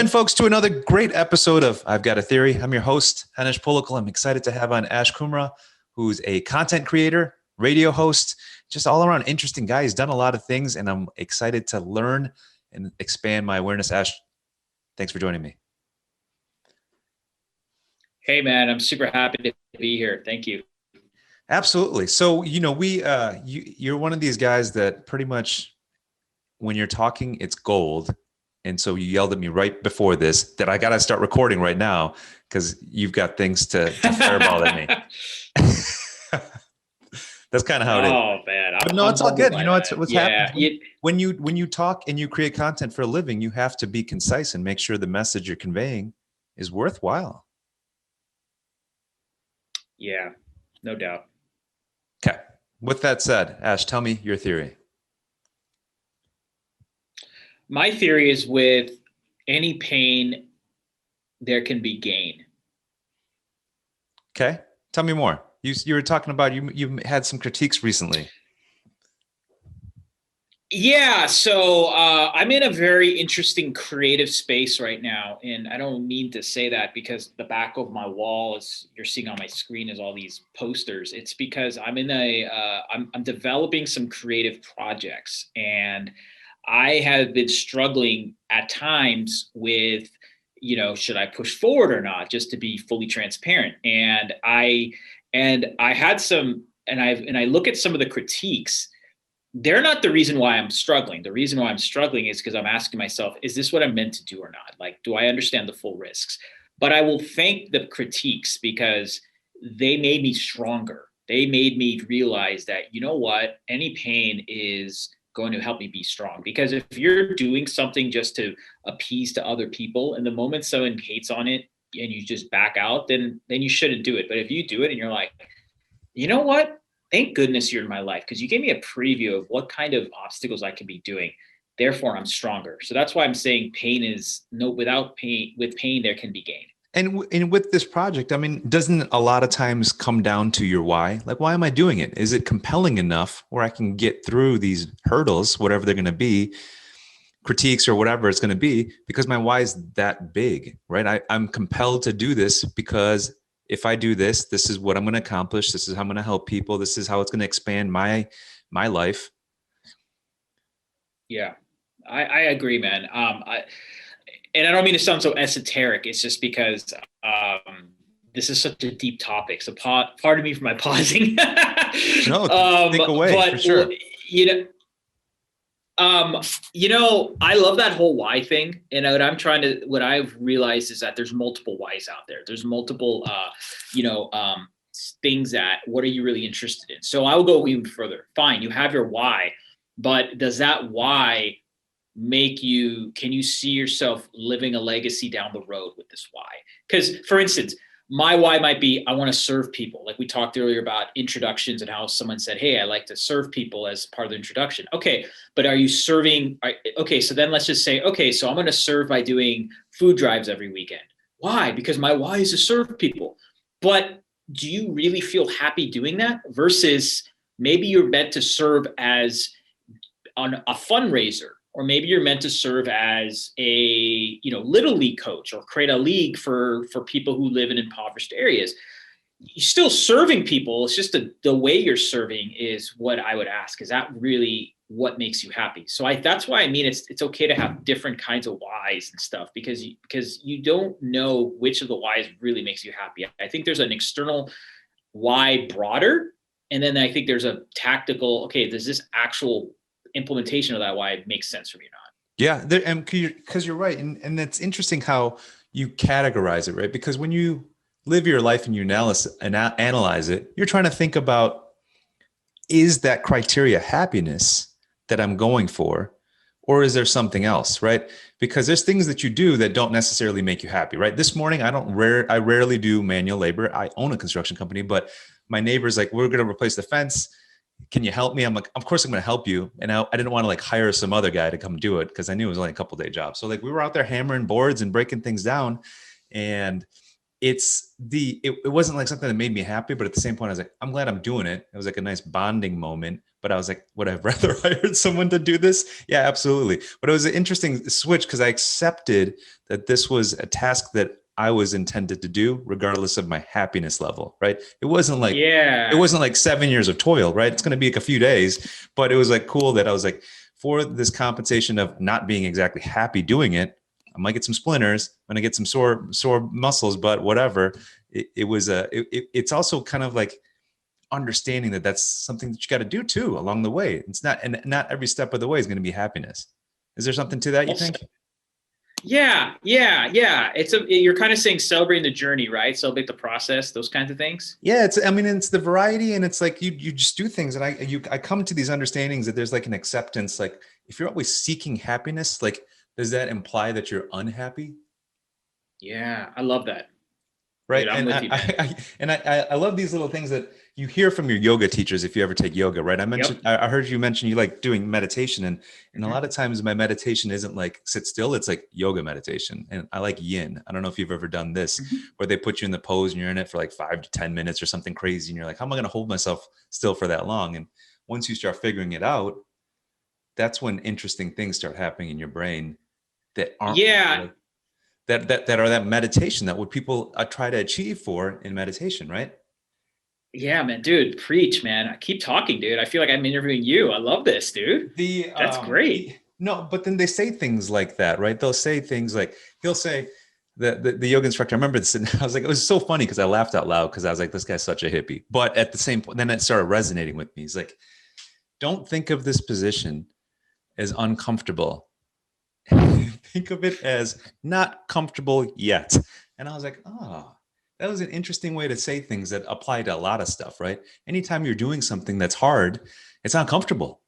in, folks, to another great episode of I've Got a Theory. I'm your host, Henish. I'm excited to have on Ash Kumra, who's a content creator, radio host, just all around interesting guy. He's done a lot of things, and I'm excited to learn and expand my awareness. Ash, thanks for joining me. Hey, man, I'm super happy to be here. Thank you. Absolutely. So, you're one of these guys that pretty much when you're talking, it's gold. And so you yelled at me right before this that I got to start recording right now because you've got things to fireball at me. That's kind of how it is. Oh, man. But no, it's all good. You know, what's happening. When you talk and you create content for a living, you have to be concise and make sure the message you're conveying is worthwhile. Yeah, no doubt. Okay. With that said, Ash, tell me your theory. My theory is with any pain, there can be gain. Okay. Tell me more. You were talking about you've had some critiques recently. Yeah, so I'm in a very interesting creative space right now, and I don't mean to say that because the back of my wall is you're seeing on my screen is all these posters. It's because I'm in I'm developing some creative projects, and I have been struggling at times with, should I push forward or not, just to be fully transparent. And I had some, and I look at some of the critiques. They're not the reason why I'm struggling. The reason why I'm struggling is because I'm asking myself, is this what I'm meant to do or not? Like, do I understand the full risks? But I will thank the critiques because they made me stronger. They made me realize that, you know what, any pain is going to help me be strong. Because if you're doing something just to appease to other people, and the moment someone hates on it and you just back out, then you shouldn't do it. But if you do it and you're like, you know what? Thank goodness you're in my life because you gave me a preview of what kind of obstacles I could be doing. Therefore, I'm stronger. So that's why I'm saying with pain, there can be gain. And with this project, I mean, doesn't it a lot of times come down to your why? Like, why am I doing it? Is it compelling enough where I can get through these hurdles, whatever they're going to be, critiques or whatever it's going to be, because my why is that big, right? I'm compelled to do this because if I do this, this is what I'm going to accomplish. This is how I'm going to help people. This is how it's going to expand my life. Yeah, I agree, man. And I don't mean to sound so esoteric. It's just because this is such a deep topic. So pardon me for my pausing. No, think away, for sure. I love that whole why thing. And what I've realized is that there's multiple whys out there. There's multiple, things that, what are you really interested in? So I will go even further. Fine, you have your why, but does that why can you see yourself living a legacy down the road with this why? Because, for instance, my why might be I want to serve people. Like we talked earlier about introductions and how someone said, hey, I like to serve people as part of the introduction. Okay, but are you serving? Okay, so then let's just say, okay, so I'm going to serve by doing food drives every weekend. Why? Because my why is to serve people. But do you really feel happy doing that? Versus maybe you're meant to serve as on a fundraiser, or maybe you're meant to serve as a little league coach or create a league for people who live in impoverished areas. You're still serving people. It's just the way you're serving is what I would ask. Is that really what makes you happy? So that's why I mean it's okay to have different kinds of whys and stuff because you don't know which of the whys really makes you happy. I think there's an external why broader, and then I think there's a tactical. Okay, does this actual implementation of that why makes sense for me or not? Yeah, and because you're right, and it's interesting how you categorize it, right? Because when you live your life and you analyze it, you're trying to think about, is that criteria happiness that I'm going for, or is there something else, right? Because there's things that you do that don't necessarily make you happy, right? This morning, I rarely do manual labor. I own a construction company, but my neighbor's like, we're going to replace the fence. Can you help me? I'm like, of course I'm going to help you. And I didn't want to hire some other guy to come do it because I knew it was only a couple day job. So we were out there hammering boards and breaking things down. And it wasn't something that made me happy, but at the same point, I was like, I'm glad I'm doing it. It was a nice bonding moment, but I was like, would I have rather hired someone to do this? Yeah, absolutely. But it was an interesting switch because I accepted that this was a task that I was intended to do regardless of my happiness level, right? It Yeah. wasn't like 7 years of toil, right? It's going to be like a few days, but it was like cool that I was like, for this compensation of not being exactly happy doing it, I might get some splinters, I'm going to get some sore muscles, but whatever. It's also kind of like understanding that that's something that you got to do too along the way. It's not, and not every step of the way is going to be happiness. Is there something to that, you think? Yeah. You're kind of saying celebrating the journey, right? Celebrate the process, those kinds of things. Yeah, I mean, it's the variety, and it's like you just do things, and I come to these understandings that there's like an acceptance. Like if you're always seeking happiness, like does that imply that you're unhappy? Yeah, I love that. Right. Dude, I'm And with you, man. I love these little things that you hear from your yoga teachers if you ever take yoga, right? Yep. I heard you mention you like doing meditation, and a Mhm. lot of times my meditation isn't like sit still, it's like yoga meditation. And I like yin. I don't know if you've ever done this Mhm. where they put you in the pose and you're in it for like 5 to 10 minutes or something crazy. And you're like, how am I going to hold myself still for that long? And once you start figuring it out, that's when interesting things start happening in your brain that aren't Yeah, like that are that meditation that what people try to achieve for in meditation, right? yeah, man, dude, preach, man. I keep talking, dude. I feel like I'm interviewing you. I love this, dude. That's great. No, but then they say things like that, right? They'll say things like he'll say the yoga instructor. I remember this, and I was like, it was so funny because I laughed out loud because I was like, this guy's such a hippie. But at the same point, then it started resonating with me. He's like, don't think of this position as uncomfortable. Think of it as not comfortable yet. And I was like, oh, that was an interesting way to say things that apply to a lot of stuff, right? Anytime you're doing something that's hard, it's not comfortable.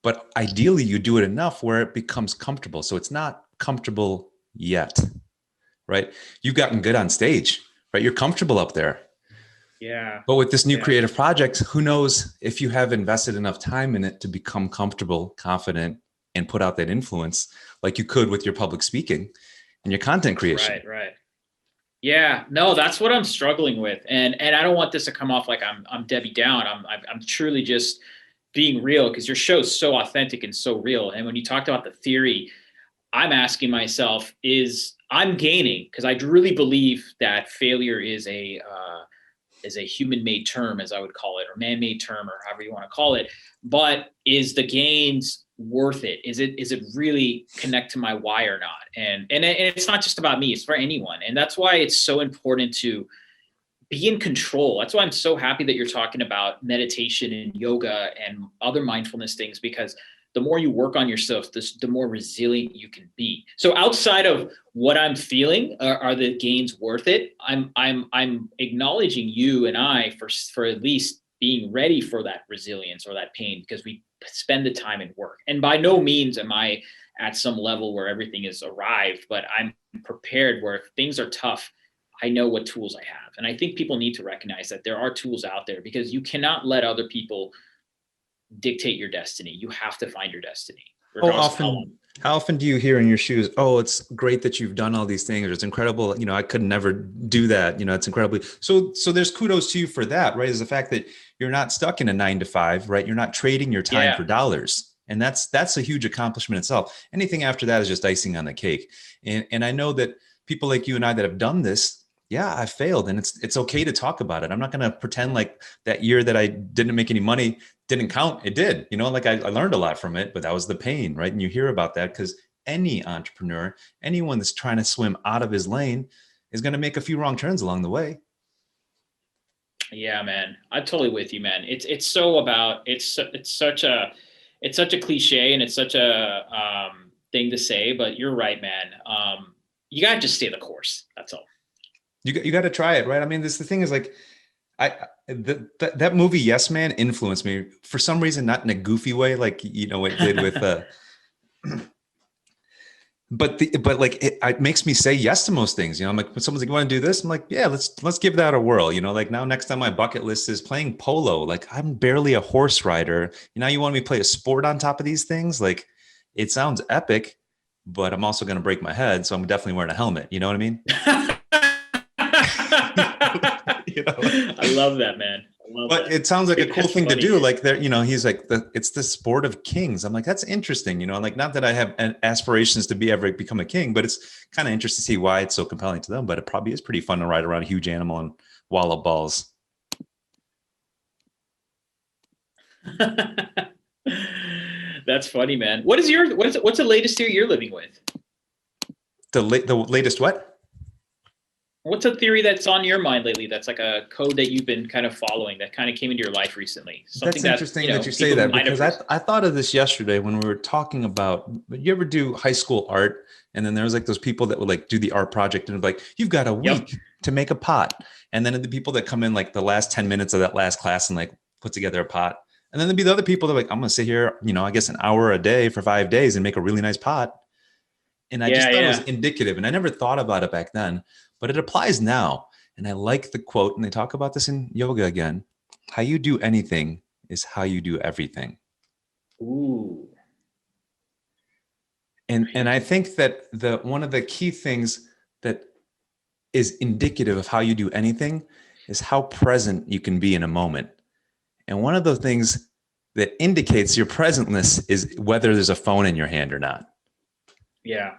But ideally, you do it enough where it becomes comfortable. So it's not comfortable yet, right? You've gotten good on stage, right? You're comfortable up there. Yeah, But with this new yeah, creative project, who knows if you have invested enough time in it to become comfortable, confident, and put out that influence like you could with your public speaking and your content creation. right. Yeah, no, that's what I'm struggling with, and I don't want this to come off like I'm Debbie Down. I'm truly just being real because your show is so authentic and so real. And when you talked about the theory, I'm asking myself is I'm gaining because I really believe that failure is a human made term, as I would call it, or man made term, or however you want to call it. But is the gains worth it? Is it really connect to my why or not? And it's not just about me; it's for anyone. And that's why it's so important to be in control. That's why I'm so happy that you're talking about meditation and yoga and other mindfulness things because the more you work on yourself, the more resilient you can be. So outside of what I'm feeling, are the gains worth it? I'm acknowledging you and I for at least being ready for that resilience or that pain because we spend the time and work. And by no means am I at some level where everything is arrived, but I'm prepared where if things are tough, I know what tools I have. And I think people need to recognize that there are tools out there because you cannot let other people dictate your destiny. You have to find your destiny, Oh, regardless of how long. how often do you hear in your shoes, oh, it's great that you've done all these things, or it's incredible, I could never do that. It's incredibly so there's kudos to you for that, right? Is the fact that you're not stuck in a 9 to 5, right? You're not trading your time Yeah. for dollars. And that's a huge accomplishment itself. Anything after that is just icing on the cake. And I know that people like you and I that have done this, yeah, I failed, and it's okay to talk about it. I'm not going to pretend like that year that I didn't make any money didn't count. It did, like I learned a lot from it, but that was the pain, right? And you hear about that because any entrepreneur, anyone that's trying to swim out of his lane is going to make a few wrong turns along the way. Yeah, man. I'm totally with you, man. It's so about it's such a cliche and it's such a thing to say, but you're right, man. You gotta just stay the course. That's all. You got to try it, right? I mean, the thing is like, that movie Yes Man influenced me for some reason, not in a goofy way, like it did with but like it makes me say yes to most things. I'm like, when someone's like, you want to do this? I'm like, yeah, let's give that a whirl. Like now next on my bucket list is playing polo. Like I'm barely a horse rider. You want me to play a sport on top of these things? Like it sounds epic, but I'm also going to break my head. So I'm definitely wearing a helmet. You know what I mean? I love that, man. I love But that. it sounds like a cool That's thing to funny. do. Like there, he's like it's the sport of kings. I'm like, that's interesting. Like not that I have aspirations to ever become a king, but it's kind of interesting to see why it's so compelling to them. But it probably is pretty fun to ride around a huge animal and wallop balls. That's funny, man. What's the latest theory you're living with? The latest what? What's a theory that's on your mind lately? That's like a code that you've been kind of following that kind of came into your life recently. Something That's interesting that you say people that, might have because I thought of this yesterday when we were talking about, you ever do high school art? And then there was like those people that would like do the art project and like, you've got a week to make a pot. And then the people that come in like the last 10 minutes of that last class and like put together a pot. And then there'd be the other people that are like, I'm going to sit here, I guess an hour a day for 5 days and make a really nice pot. And I just thought it was indicative. And I never thought about it back then, but it applies now. And I like the quote, and they talk about this in yoga again. How you do anything is how you do everything. Ooh. And I think that one of the key things that is indicative of how you do anything is how present you can be in a moment. And one of the things that indicates your presentness is whether there's a phone in your hand or not. Yeah.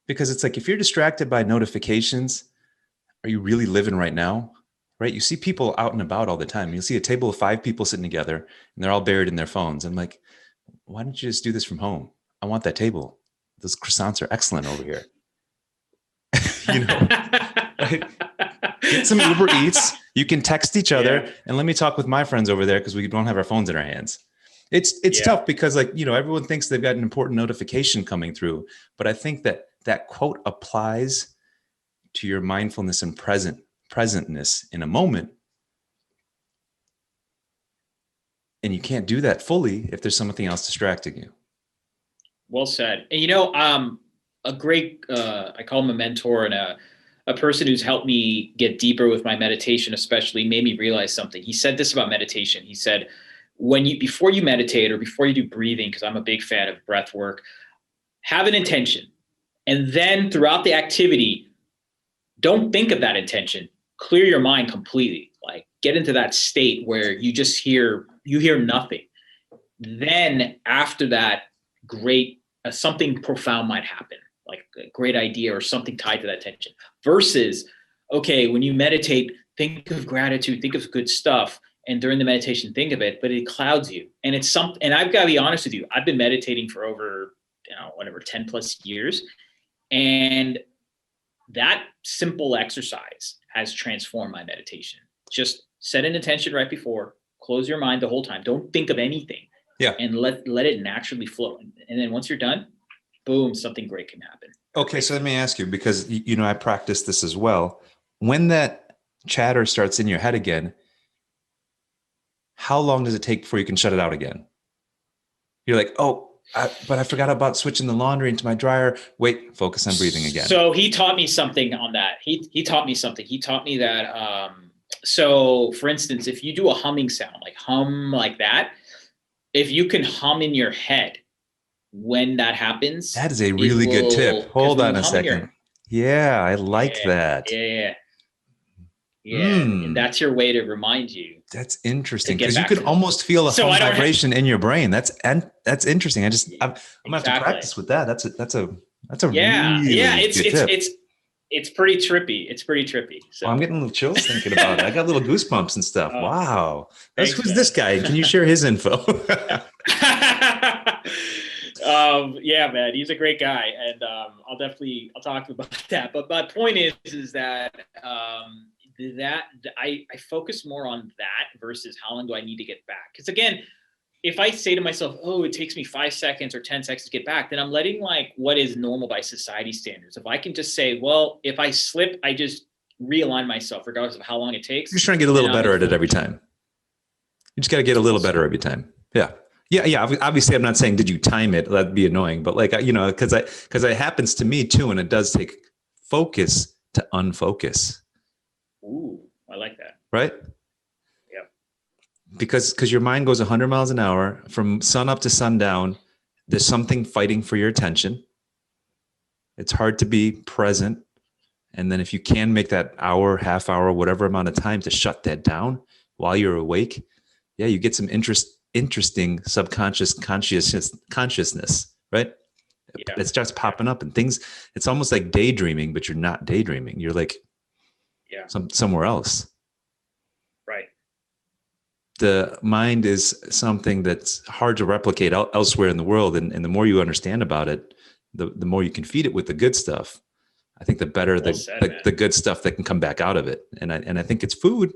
Because it's like, if you're distracted by notifications, are you really living right now? Right? You see people out and about all the time. You'll see a table of 5 people sitting together and they're all buried in their phones. I'm like, why don't you just do this from home? I want that table. Those croissants are excellent over here. Right? Get some Uber Eats. You can text each other and let me talk with my friends over there because we don't have our phones in our hands. It's tough because everyone thinks they've got an important notification coming through. But I think that quote applies to your mindfulness and presentness in a moment. And you can't do that fully if there's something else distracting you. Well said. And a great, I call him a mentor and a person who's helped me get deeper with my meditation, especially made me realize something. He said this about meditation. He said, before you meditate or before you do breathing, because I'm a big fan of breath work, have an intention. And then throughout the activity, don't think of that intention. Clear your mind completely. Like get into that state where you hear nothing. Then after that, something profound might happen, like a great idea or something tied to that intention. Versus, okay, when you meditate, think of gratitude, think of good stuff. And during the meditation, think of it, but it clouds you. And it's something, and I've got to be honest with you, I've been meditating for over, 10 plus years. And that simple exercise has transformed my meditation. Just set an intention right before, close your mind the whole time. Don't think of anything. Yeah. And let it naturally flow. And then once you're done, boom, something great can happen. Okay. So let me ask you, because, I practice this as well. When that chatter starts in your head again, how long does it take before you can shut it out again? You're like, but I forgot about switching the laundry into my dryer. Wait, focus on breathing again. So he taught me something on that. He taught me something. He taught me that, so for instance, if you do a humming sound, like hum like that, if you can hum in your head when that happens. That is a really good tip. Hold on a second. Yeah, I like that. Yeah. And that's your way to remind you. That's interesting because you can almost feel a vibration in your brain. That's interesting. I'm gonna have to practice with that. That's a really good tip. It's pretty trippy. It's pretty trippy. So I'm getting a little chills thinking about it. I got little goosebumps and stuff. Wow. Who's this guy? Can you share his info? Yeah, man, he's a great guy, and I'll talk about that. But my point is that that I focus more on that versus how long do I need to get back? Because again, if I say to myself, oh, it takes me 5 seconds or 10 seconds to get back, then I'm letting like what is normal by society standards. If I can just say, well, if I slip, I just realign myself regardless of how long it takes. You're just trying to get a little better at it every time. You just got to get a little better every time. Yeah. Obviously, I'm not saying did you time it? That'd be annoying. But like, because it happens to me too, and it does take focus to unfocus. Ooh, I like that. Right? Yeah. Because your mind goes 100 miles an hour from sun up to sundown. There's something fighting for your attention. It's hard to be present. And then if you can make that hour, half hour, whatever amount of time to shut that down, while you're awake, yeah, you get some interesting subconscious consciousness, right? Yeah. It starts popping up and things. It's almost like daydreaming, but you're not daydreaming. You're like Yeah. somewhere else. Right. The mind is something that's hard to replicate elsewhere in the world. And the more you understand about it, the more you can feed it with the good stuff. I think the better Well said, the good stuff that can come back out of it. And I think it's food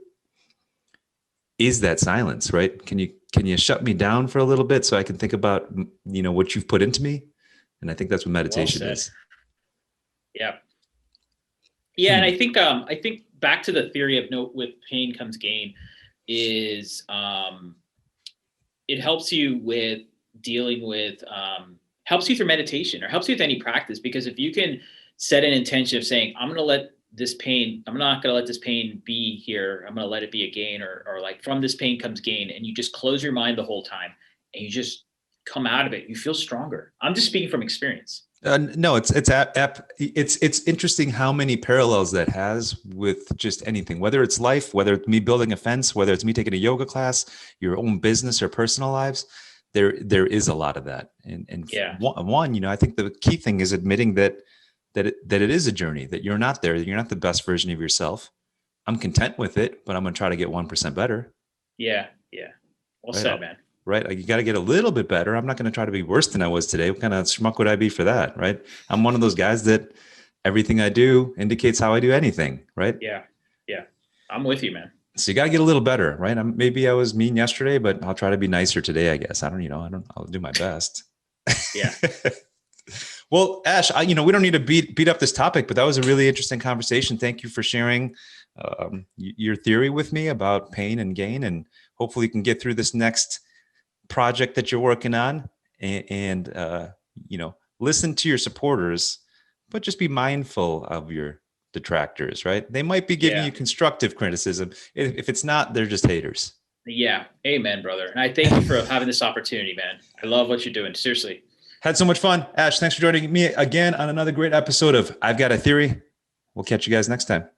is that silence, right? Can you shut me down for a little bit so I can think about, what you've put into me? And I think that's what meditation is. Yeah. Yeah. And I think back to the theory of no, with pain comes gain is, it helps you with dealing with, helps you through meditation or helps you with any practice, because if you can set an intention of saying, I'm not going to let this pain be here. I'm going to let it be a gain, or like from this pain comes gain. And you just close your mind the whole time and you just come out of it. You feel stronger. I'm just speaking from experience. No, it's interesting how many parallels that has with just anything, whether it's life, whether it's me building a fence, whether it's me taking a yoga class, your own business or personal lives. There is a lot of that. And Yeah. One, I think the key thing is admitting that it is a journey, that you're not there. You're not the best version of yourself. I'm content with it, but I'm going to try to get 1% better. Yeah. Yeah. Well right? said, man. Right. Like you got to get a little bit better. I'm not going to try to be worse than I was today. What kind of schmuck would I be for that? Right. I'm one of those guys that everything I do indicates how I do anything. Right. Yeah. Yeah. I'm with you, man. So you got to get a little better. Right. Maybe I was mean yesterday, but I'll try to be nicer today, I guess. I'll do my best. Yeah. Well, Ash, we don't need to beat up this topic, but that was a really interesting conversation. Thank you for sharing your theory with me about pain and gain, and hopefully you can get through this next project that you're working on and listen to your supporters, but just be mindful of your detractors, right? They might be giving you constructive criticism. If it's not, they're just haters. Yeah. Amen, brother. And I thank you for having this opportunity, man. I love what you're doing. Seriously. Had so much fun. Ash, thanks for joining me again on another great episode of I've Got a Theory. We'll catch you guys next time.